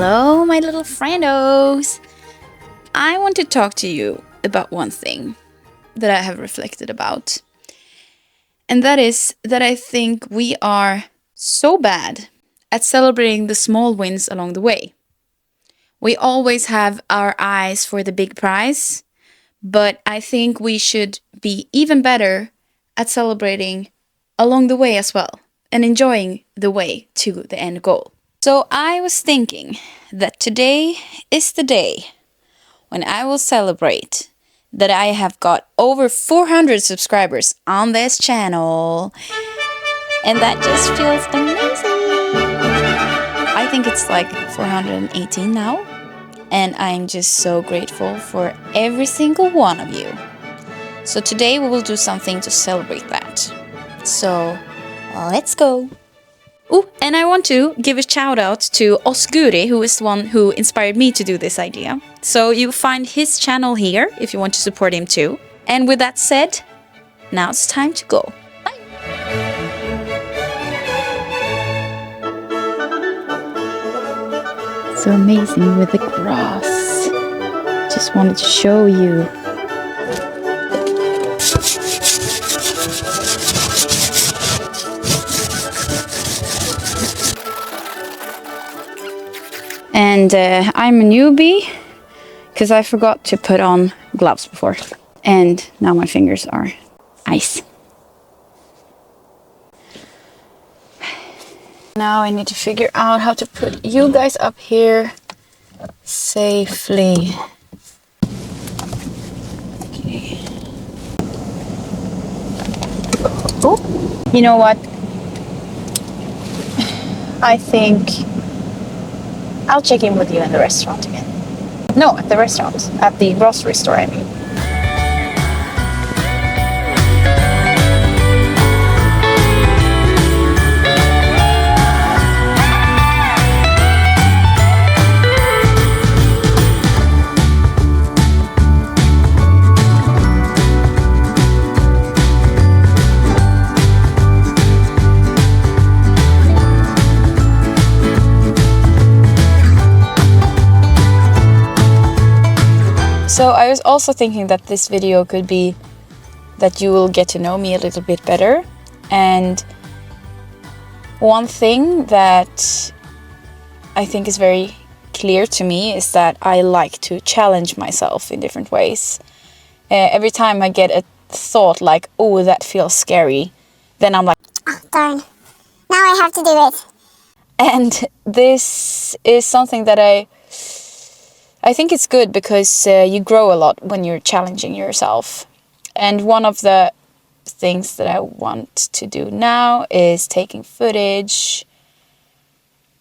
Hello, my little friendos! I want to talk to you about one thing that I have reflected about. And that is that I think we are so bad at celebrating the small wins along the way. We always have our eyes for the big prize, but I think we should be even better at celebrating along the way as well and enjoying the way to the end goal. So I was thinking that today is the day when I will celebrate that I have got over 400 subscribers on this channel. And that just feels amazing. I think it's like 418 now. And I'm just so grateful for every single one of you. So today we will do something to celebrate that. So let's go. Oh, and I want to give a shout out to Osguri, who is the one who inspired me to do this idea. So you find his channel here if you want to support him too. And with that said, now it's time to go. Bye! So amazing with the grass. Just wanted to show you. And I'm a newbie because I forgot to put on gloves before. And now my fingers are ice. Now I need to figure out how to put you guys up here safely. Okay. Oh, you know what? I think I'll check in with you in the restaurant again. No, at the restaurant. At the grocery store, I mean. So I was also thinking that this video could be that you will get to know me a little bit better. And one thing that I think is very clear to me is that I like to challenge myself in different ways. Every time I get a thought like, oh, that feels scary, then I'm like, oh, darn, now I have to do it. And this is something that I think it's good because you grow a lot when you're challenging yourself. And one of the things that I want to do now is taking footage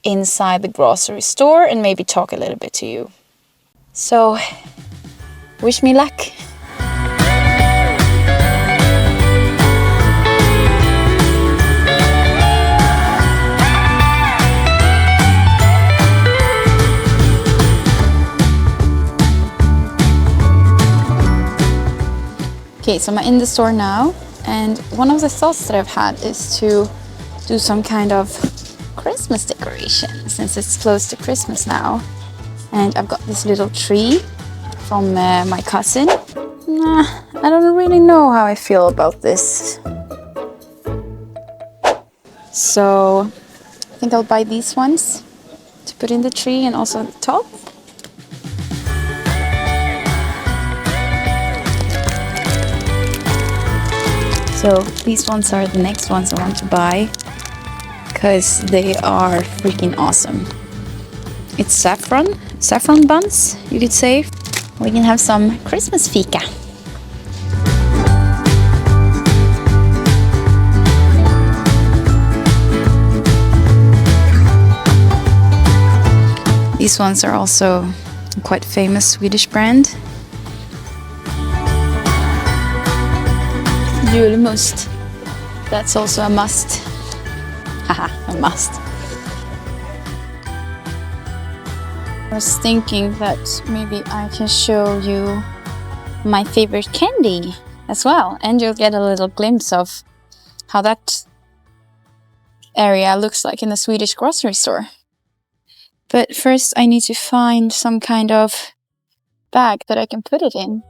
inside the grocery store and maybe talk a little bit to you. So, wish me luck. Okay, so I'm in the store now, and one of the thoughts that I've had is to do some kind of Christmas decoration, since it's close to Christmas now. And I've got this little tree from my cousin. I don't really know how I feel about this. So I think I'll buy these ones to put in the tree and also on the top. So these ones are the next ones I want to buy because they are freaking awesome. It's saffron buns, you could say. We can have some Christmas fika. These ones are also a quite famous Swedish brand. Julmust. That's also a must. Haha, a must. I was thinking that maybe I can show you my favorite candy as well, and you'll get a little glimpse of how that area looks like in the Swedish grocery store. But first I need to find some kind of bag that I can put it in.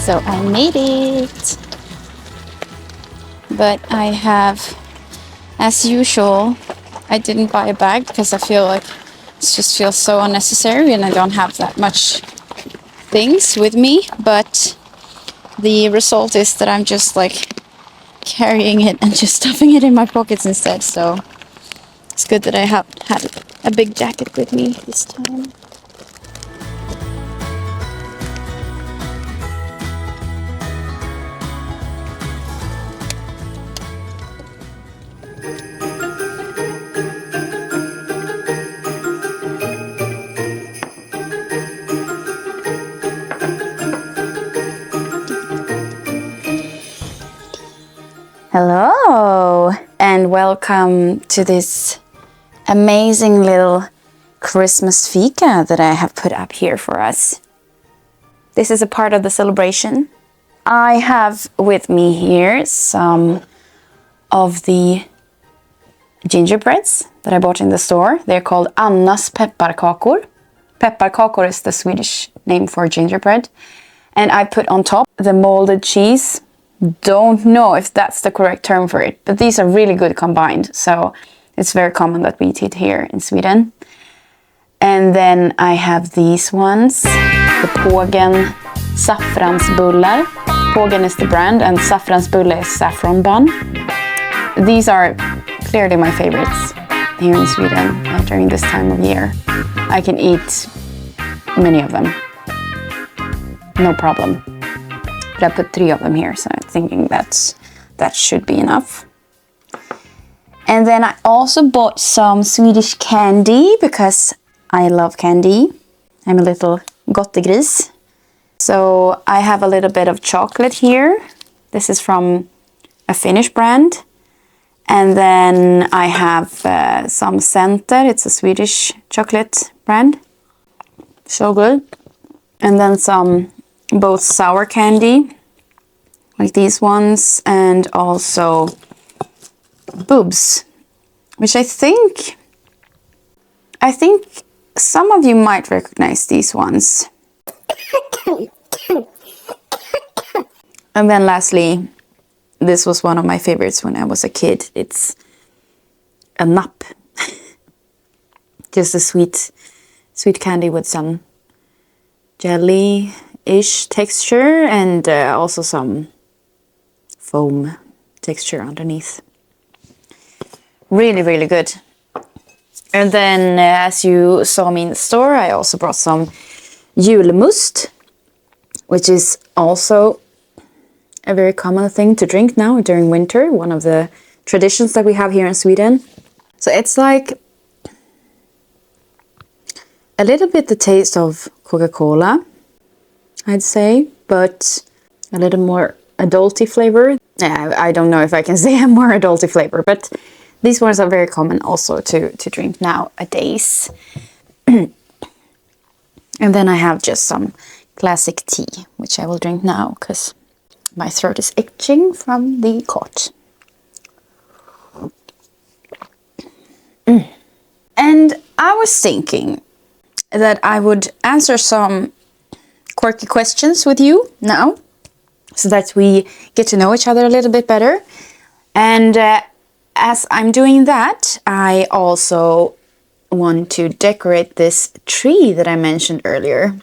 So I made it, but I have, as usual, I didn't buy a bag because I feel like it just feels so unnecessary and I don't have that much things with me, but the result is that I'm just like carrying it and just stuffing it in my pockets instead, so it's good that I have had a big jacket with me this time. Hello and welcome to this amazing little Christmas fika that I have put up here for us. This is a part of the celebration. I have with me here some of the gingerbreads that I bought in the store. They're called Anna's pepparkakor. Pepparkakor is the Swedish name for gingerbread. And I put on top the molded cheese. Don't know if that's the correct term for it, but these are really good combined. So it's very common that we eat it here in Sweden. And then I have these ones, the Pågen saffransbullar. Pågen is the brand and saffransbulle is saffron bun. These are clearly my favorites here in Sweden during this time of year. I can eat many of them, no problem. But I put 3 of them here, so I'm thinking that should be enough. And then I also bought some Swedish candy because I love candy. I'm a little gottegris. So I have a little bit of chocolate here. This is from a Finnish brand. And then I have some Center. It's a Swedish chocolate brand. So good. And then some both sour candy, like these ones, and also boobs, which I think some of you might recognize these ones. And then lastly, this was one of my favorites when I was a kid. It's a napp. Just a sweet candy with some jelly-ish texture and also some foam texture underneath. Really, really good. And then as you saw me in the store, I also brought some julmust, which is also a very common thing to drink now during winter. One of the traditions that we have here in Sweden. So it's like a little bit the taste of Coca-Cola, I'd say, but a little more adulty flavor. I don't know if I can say a more adulty flavor, but these ones are very common also to drink nowadays. And then I have just some classic tea, which I will drink now because my throat is itching from the cough. And I was thinking that I would answer some quirky questions with you now, so that we get to know each other a little bit better. And as I'm doing that, I also want to decorate this tree that I mentioned earlier.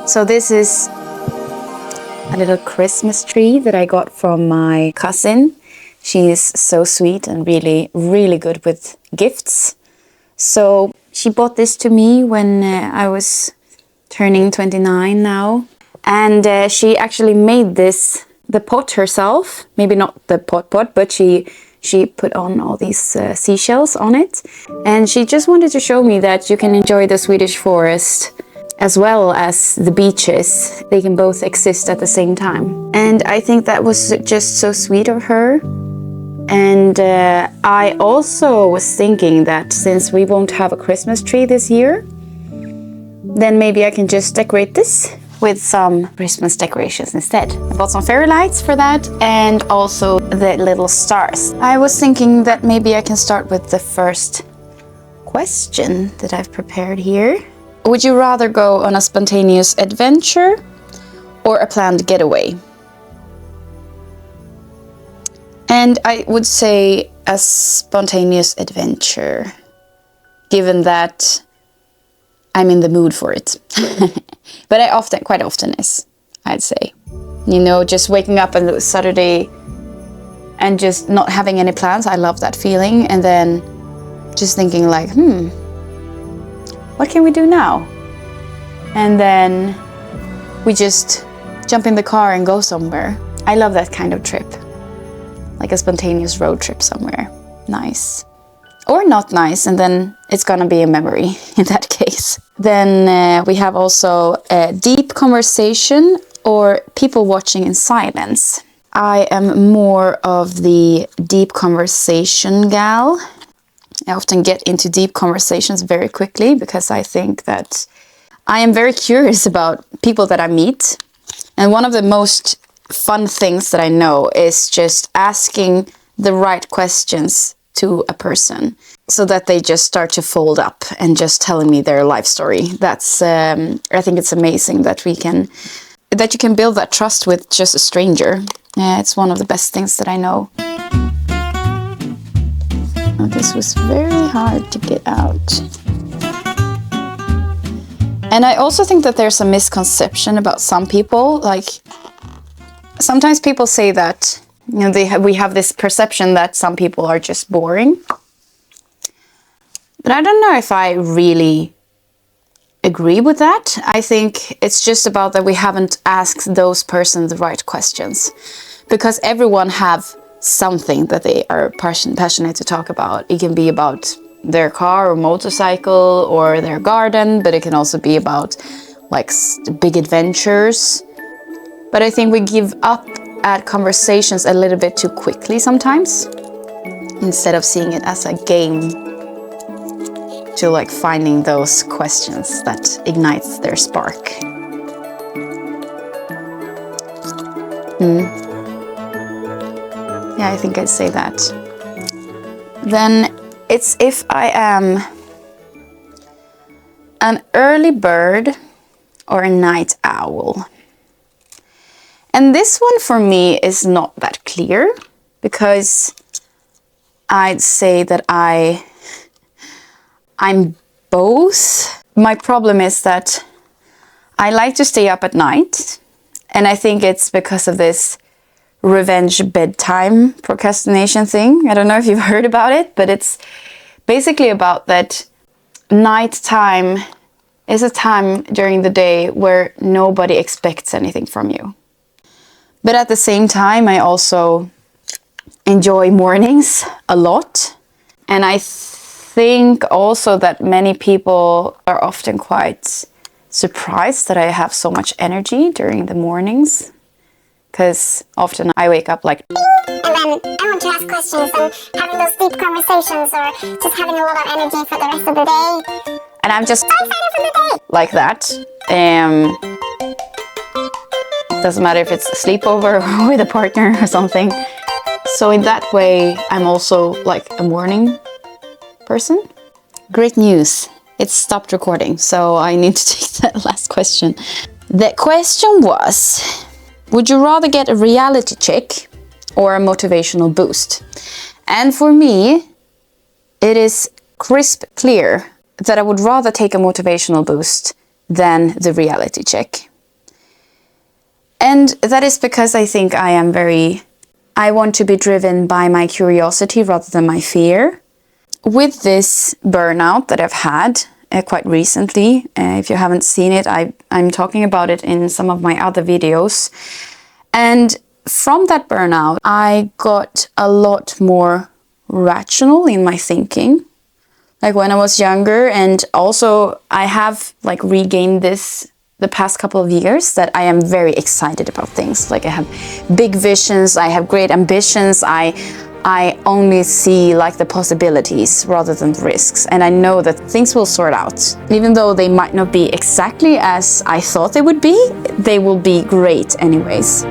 So this is a little Christmas tree that I got from my cousin. She is so sweet and really, really good with gifts. So She bought this to me when I was turning 29 now. And she actually made the pot herself. Maybe not the pot, but she put on all these seashells on it. And she just wanted to show me that you can enjoy the Swedish forest as well as the beaches. They can both exist at the same time. And I think that was just so sweet of her. And I also was thinking that since we won't have a Christmas tree this year, then maybe I can just decorate this with some Christmas decorations instead. I bought some fairy lights for that and also the little stars. I was thinking that maybe I can start with the first question that I've prepared here. Would you rather go on a spontaneous adventure or a planned getaway? And I would say a spontaneous adventure, given that I'm in the mood for it. But I quite often is, I'd say. You know, just waking up on Saturday and just not having any plans. I love that feeling. And then just thinking like, what can we do now? And then we just jump in the car and go somewhere. I love that kind of trip. Like a spontaneous road trip somewhere. Nice. Or not nice, and then it's gonna be a memory in that case. Then we have also a deep conversation or people watching in silence. I am more of the deep conversation gal. I often get into deep conversations very quickly because I think that I am very curious about people that I meet. And one of the most fun things that I know is just asking the right questions to a person so that they just start to fold up and just telling me their life story. That's I think it's amazing that you can build that trust with just a stranger. It's one of the best things that I know. Oh, this was very hard to get out. And I also think that there's a misconception about some people. Like, sometimes people say that, you know, we have this perception that some people are just boring. But I don't know if I really agree with that. I think it's just about that we haven't asked those persons the right questions. Because everyone have something that they are passionate to talk about. It can be about their car or motorcycle or their garden, but it can also be about like big adventures. But I think we give up at conversations a little bit too quickly sometimes, instead of seeing it as a game to like finding those questions that ignites their spark. Yeah, I think I'd say that. Then it's if I am an early bird or a night owl. And this one for me is not that clear, because I'd say that I'm both. My problem is that I like to stay up at night, and I think it's because of this revenge bedtime procrastination thing. I don't know if you've heard about it, but it's basically about that nighttime is a time during the day where nobody expects anything from you. But at the same time, I also enjoy mornings a lot. And I think also that many people are often quite surprised that I have so much energy during the mornings. Because often I wake up like, and then I want to ask questions and having those deep conversations or just having a lot of energy for the rest of the day. And I'm just so excited for the day. Like that. Doesn't matter if it's a sleepover or with a partner or something. So in that way, I'm also like a morning person. Great news. It stopped recording, so I need to take that last question. The question was, would you rather get a reality check or a motivational boost? And for me, it is crisp clear that I would rather take a motivational boost than the reality check. And that is because I think I want to be driven by my curiosity rather than my fear. With this burnout that I've had, quite recently. If you haven't seen it, I'm talking about it in some of my other videos. And from that burnout, I got a lot more rational in my thinking. Like when I was younger, and also I have like regained this the past couple of years, that I am very excited about things. Like I have big visions, I have great ambitions, I only see like the possibilities rather than the risks. And I know that things will sort out. Even though they might not be exactly as I thought they would be, they will be great anyways.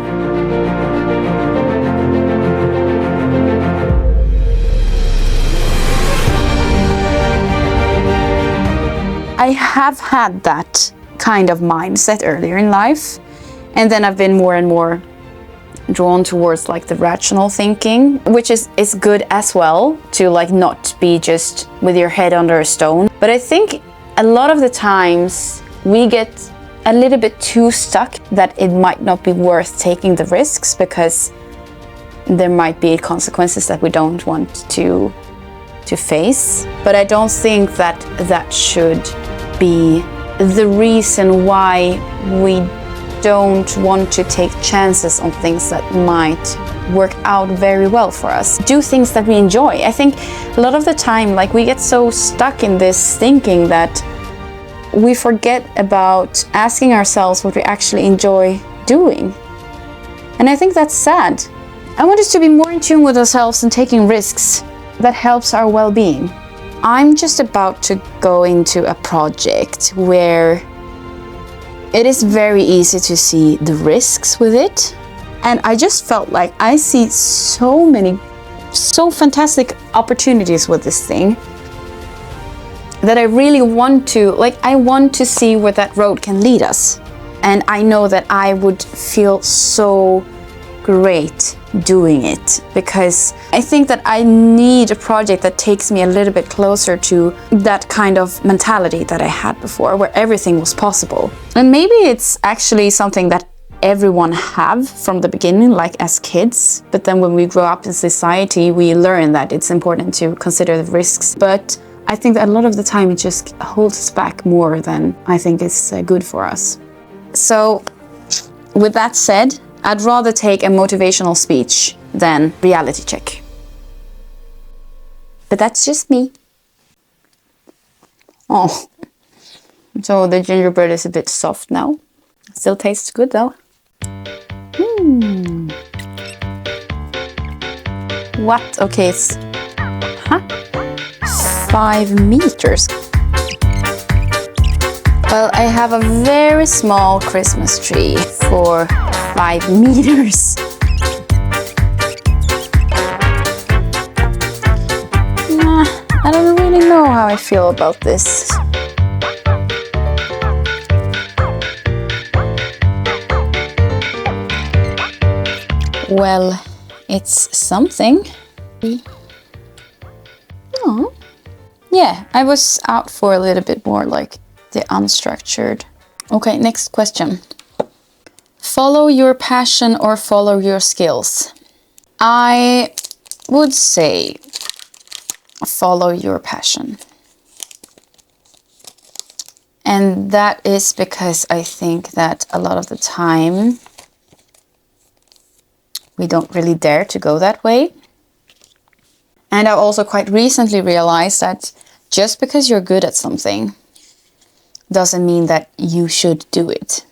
I have had that kind of mindset earlier in life, and then I've been more and more drawn towards like the rational thinking, which is good as well, to like not be just with your head under a stone. But I think a lot of the times we get a little bit too stuck that it might not be worth taking the risks, because there might be consequences that we don't want to face. But I don't think that that should be the reason why we don't want to take chances on things that might work out very well for us. Do things that we enjoy. I think a lot of the time, like, we get so stuck in this thinking that we forget about asking ourselves what we actually enjoy doing. And I think that's sad. I want us to be more in tune with ourselves and taking risks. That helps our well-being. I'm just about to go into a project where it is very easy to see the risks with it. And I just felt like I see so fantastic opportunities with this thing that I really want to, I want to see where that road can lead us. And I know that I would feel so great doing it, because I think that I need a project that takes me a little bit closer to that kind of mentality that I had before, where everything was possible. And maybe it's actually something that everyone have from the beginning, like as kids, but then when we grow up in society, we learn that it's important to consider the risks. But I think that a lot of the time it just holds us back more than I think is good for us. So with that said, I'd rather take a motivational speech than reality check. But that's just me. Oh, so the gingerbread is a bit soft now. Still tastes good though. What? Okay, it's 5 meters. Well, I have a very small Christmas tree for 5 meters. I don't really know how I feel about this. Well, it's something. Oh. Yeah, I was out for a little bit more like the unstructured. Okay, next question. Follow your passion or follow your skills? I would say follow your passion. And that is because I think that a lot of the time we don't really dare to go that way. And I also quite recently realized that just because you're good at something doesn't mean that you should do it.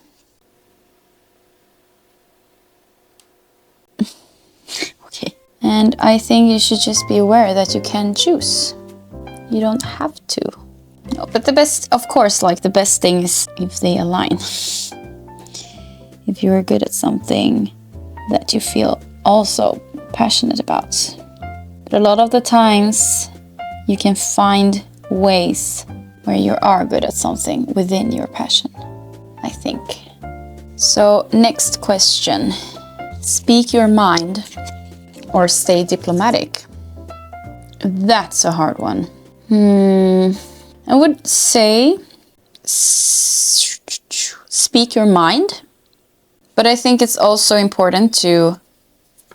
Okay. And I think you should just be aware that you can choose. You don't have to. No, but the best, of course, like the best thing is if they align. If you're good at something that you feel also passionate about. But a lot of the times you can find ways where you are good at something within your passion, I think. So next question. Speak your mind or stay diplomatic? That's a hard one. I would say speak your mind, but I think it's also important to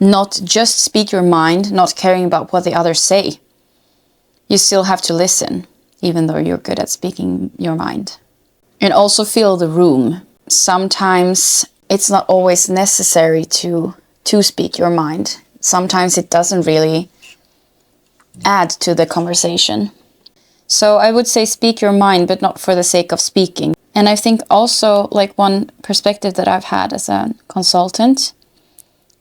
not just speak your mind, not caring about what the others say. You still have to listen. even though you're good at speaking your mind. And also feel the room. Sometimes it's not always necessary to speak your mind. Sometimes it doesn't really add to the conversation. So I would say speak your mind, but not for the sake of speaking. And I think also, like, one perspective that I've had as a consultant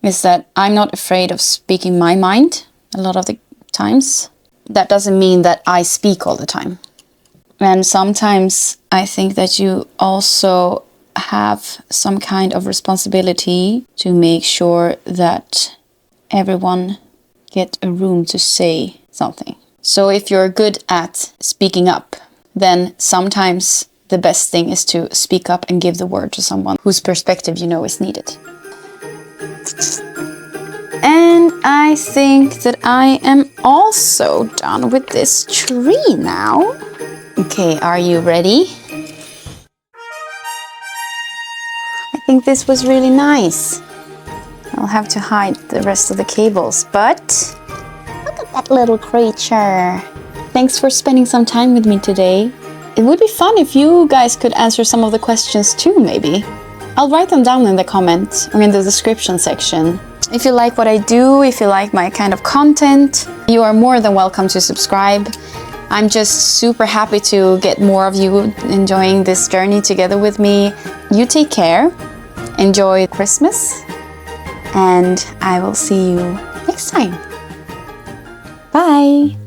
is that I'm not afraid of speaking my mind a lot of the times. That doesn't mean that I speak all the time. And sometimes I think that you also have some kind of responsibility to make sure that everyone get a room to say something. So if you're good at speaking up, then sometimes the best thing is to speak up and give the word to someone whose perspective you know is needed. And I think that I am also done with this tree now. Okay, are you ready? I think this was really nice. I'll have to hide the rest of the cables, but look at that little creature. Thanks for spending some time with me today. It would be fun if you guys could answer some of the questions too, maybe. I'll write them down in the comments or in the description section. If you like what I do, if you like my kind of content, you are more than welcome to subscribe. I'm just super happy to get more of you enjoying this journey together with me. You take care, enjoy Christmas, and I will see you next time. Bye!